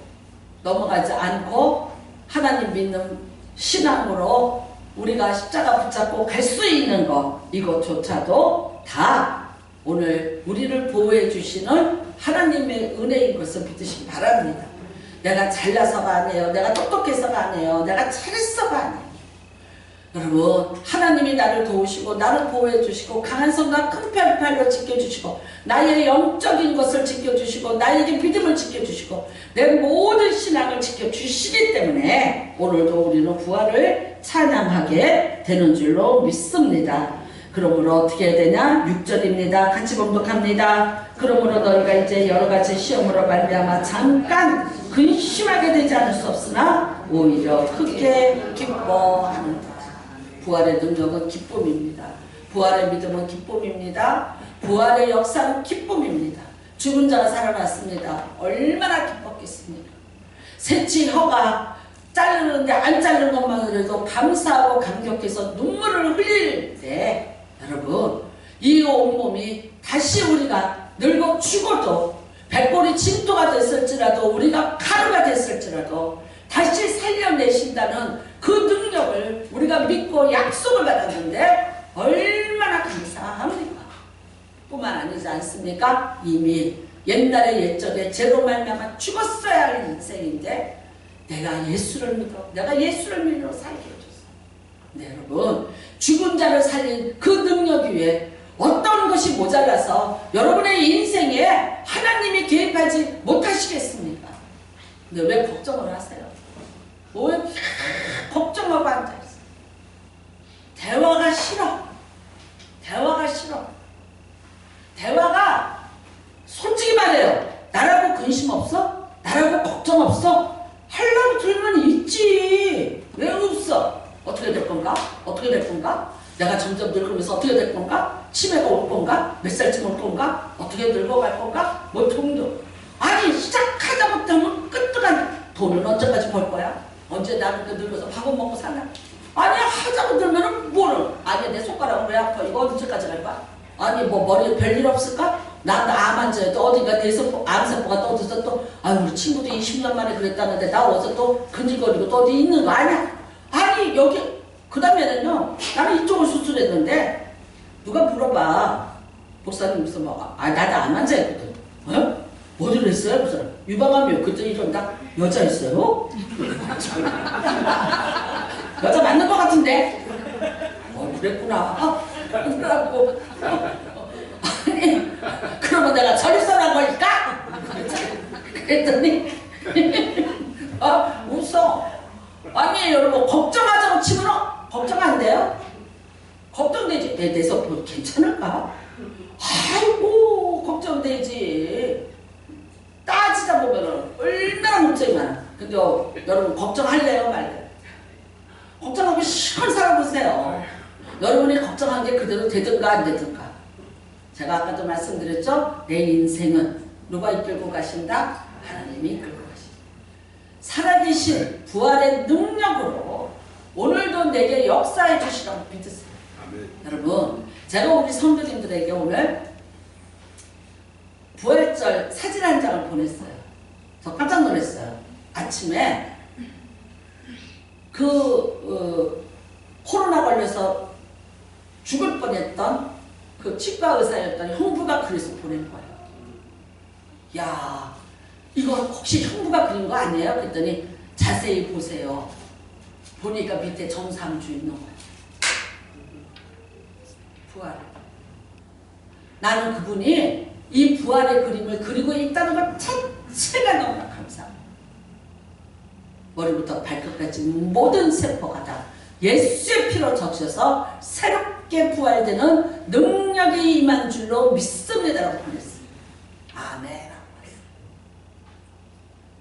넘어가지 않고 하나님 믿는 신앙으로 우리가 십자가 붙잡고 갈 수 있는 것, 이것조차도 다 오늘 우리를 보호해 주시는 하나님의 은혜인 것을 믿으시기 바랍니다. 내가 잘나서가 아니에요. 내가 똑똑해서가 아니에요. 내가 잘했어가 아니에요. 여러분 하나님이 나를 도우시고 나를 보호해 주시고 강한 손과 큰 팔로 지켜주시고 나의 영적인 것을 지켜주시고 나에게 믿음을 지켜주시고 내 모든 신앙을 지켜주시기 때문에 오늘도 우리는 부활을 찬양하게 되는 줄로 믿습니다. 그러므로 어떻게 해야 되냐? 6절입니다. 같이 봉독합니다. 그러므로 너희가 이제 여러가지 시험으로 말미암아 잠깐 근심하게 되지 않을 수 없으나 오히려 크게 기뻐하는다. 부활의 능력은 기쁨입니다. 부활의 믿음은 기쁨입니다. 부활의 역사는 기쁨입니다. 죽은 자가 살아났습니다. 얼마나 기뻤겠습니까? 새치 혀가 자르는데 안 자르는 것만으로도 감사하고 감격해서 눈물을 흘릴 때 여러분 이 온몸이 다시 우리가 늙어 죽어도 백골이 진토가 됐을지라도 우리가 가루가 됐을지라도 다시 살려내신다는 그 능력을 우리가 믿고 약속을 받았는데 얼마나 감사합니까? 뿐만 아니지 않습니까? 이미 옛날에 옛적에 죄로 말미암아 죽었어야 할 인생인데 내가 예수를 믿어 내가 예수를 믿어 살게 해줬어. 네, 여러분 죽은 자를 살린 그 능력 위에 어떤 것이 모자라서 여러분의 인생에 하나님이 개입하지 못하시겠습니까? 근데 왜 걱정을 하세요? 왜 걱정하고 앉아있어? 대화가 싫어. 대화가 솔직히 말해요. 나라고 근심 없어? 나라고 걱정 없어? 하려고 들면 있지. 왜 없어? 어떻게 될 건가? 내가 점점 늙으면서 어떻게 될 건가? 치매가 올 건가? 몇 살쯤 올 건가? 어떻게 늙어갈 건가? 뭐 정도. 아니 시작하자부터 하면 끝까지 돈은 언제까지 벌 거야? 언제 나는 늙어서 밥은 먹고 사나? 아니 하자고 들면은 뭐를? 아니 내 손가락은 왜 아파? 이거 언제까지 갈 거야? 아니 뭐 머리에 별일 없을까? 난 암 환자였다. 어디가 대세포 암세포가 떠들어서 또 아유 우리 친구도 20년 만에 그랬다는데 나 어제 또 근질거리고 또 어디 있는 거 아니야? 아니 여기 그 다음에는요 나는 이쪽을 수술했는데 누가 물어봐 목사님 무슨 뭐 나도 암 환자였거든. 어? 어디를 했어요? 무슨 유방암이요. 그때 이런다 여자였어요? 여자 맞는 것 같은데? 그랬구나. 그러고 아니 그러면 내가 전립선한 걸까? 그랬더니 웃어. 아니 여러분 걱정하자고 치면 걱정 안 돼요? 걱정되지. 내 대해서 괜찮을까? 아이고 걱정되지. 따지다 보면은 얼마나 문제가 많아. 근데 여러분 걱정할래요 말래요? 걱정하고 시원 살아보세요. 여러분이 걱정한 게 그대로 되든가 안 되든가. 제가 아까도 말씀드렸죠? 내 인생은 누가 이끌고 가신다? 하나님이 이끌고 가신다. 살아계신 부활의 능력으로 오늘도 내게 역사해 주시라고 믿으세요. 아멘. 여러분, 제가 우리 성도님들에게 오늘 부활절 사진 한 장을 보냈어요. 저 깜짝 놀랐어요. 아침에 코로나 걸려서 죽을 뻔했던 그 치과 의사였던 형부가 그래서 보낸 거예요. 야, 이거 혹시 형부가 그린 거 아니에요? 그랬더니 자세히 보세요. 보니까 밑에 정상주 있는 거예요. 부활. 나는 그분이 이 부활의 그림을 그리고 있다는 것 자체가 너무나 감사합니다. 머리부터 발끝까지 모든 세포가 다 예수의 피로 적셔서 새롭게 부활되는 능력이 임한 줄로 믿습니다라고 보냈어요. 아멘이라고 했어요.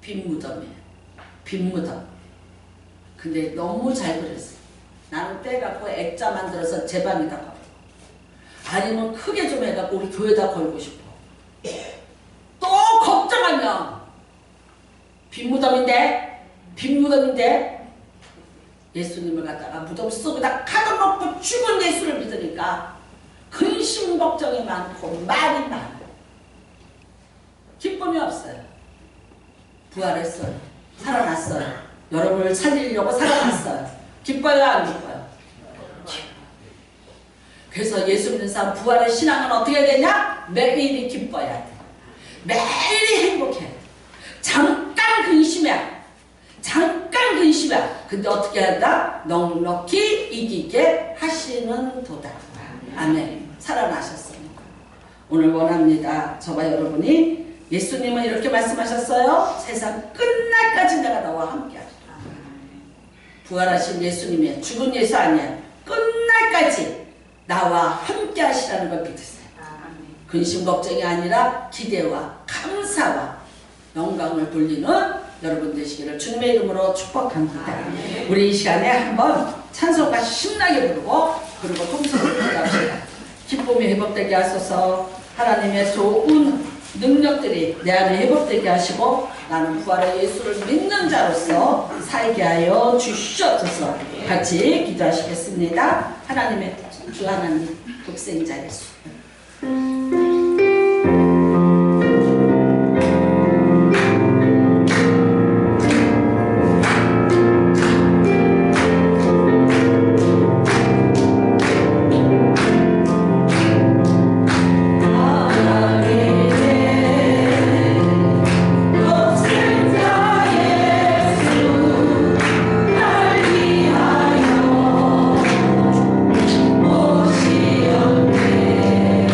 빈 무덤이에요. 빈 무덤. 근데 너무 잘 그렸어요. 나는 떼갖고 액자 만들어서 제 방에다 걸고, 아니면 크게 좀 해갖고 우리 교회에다 걸고 싶어. 또 걱정하면 빈 무덤인데 예수님을 갖다가 무덤 속에다 가둬놓고 죽은 예수를 믿으니까 근심 걱정이 많고 말이 많아요. 기쁨이 없어요. 부활했어요. 살아났어요. 여러분을 살리려고 살아났어요. 기뻐요, 안 기뻐요? 그래서 예수 믿는 사람 부활의 신앙은 어떻게 되냐? 매일이 기뻐야 돼. 매일이 행복해. 잠깐 근심해. 근데 어떻게 한다? 넉넉히 이기게 하시는 도다. 아멘. 살아나셨습니다. 오늘 원합니다. 저와 여러분이 예수님은 이렇게 말씀하셨어요. 세상 끝날까지 내가 너와 함께하리라. 부활하신 예수님의 죽은 예수 아니야. 끝날까지 나와 함께 하시라는 걸 믿으세요. 근심 걱정이 아니라 기대와 감사와 영광을 돌리는 여러분 되시기를 주님의 이름으로 축복합니다. 우리 이 시간에 한번 찬송가 신나게 부르고 그리고 통성을 기도합시다. 기쁨이 회복되게 하소서. 하나님의 좋은 능력들이 내 안에 회복되게 하시고 나는 부활의 예수를 믿는 자로서 살게 하여 주시옵소서. 같이 기도하시겠습니다. 하나님의 주 하나님 독생자 예수, 오시옵네.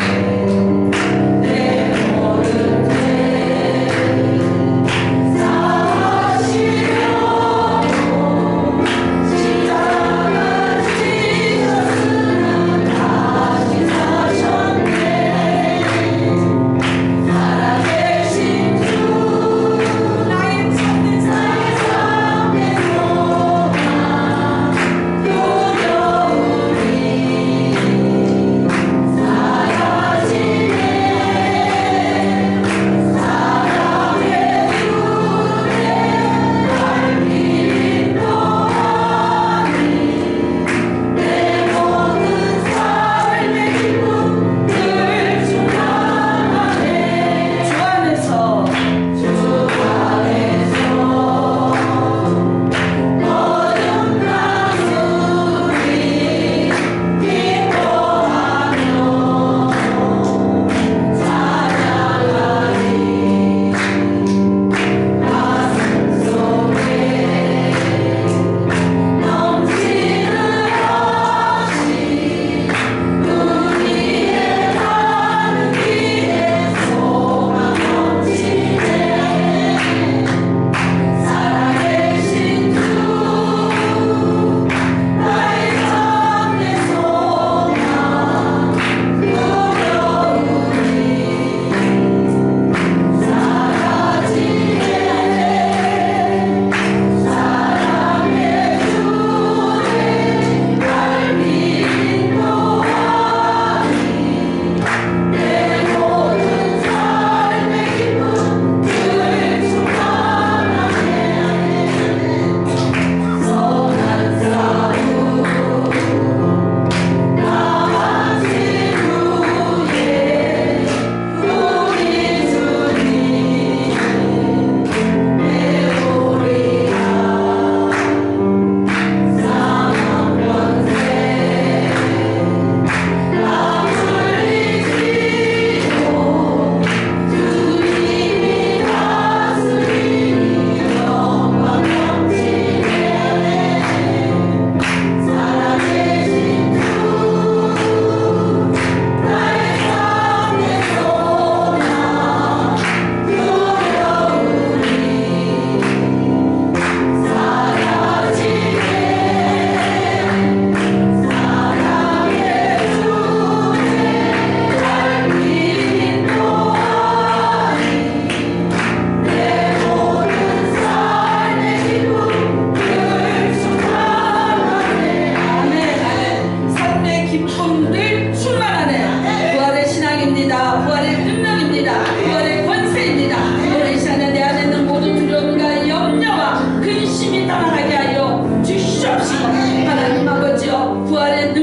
떠나가게 하여 주시옵시고 하나님 아버지여 부활의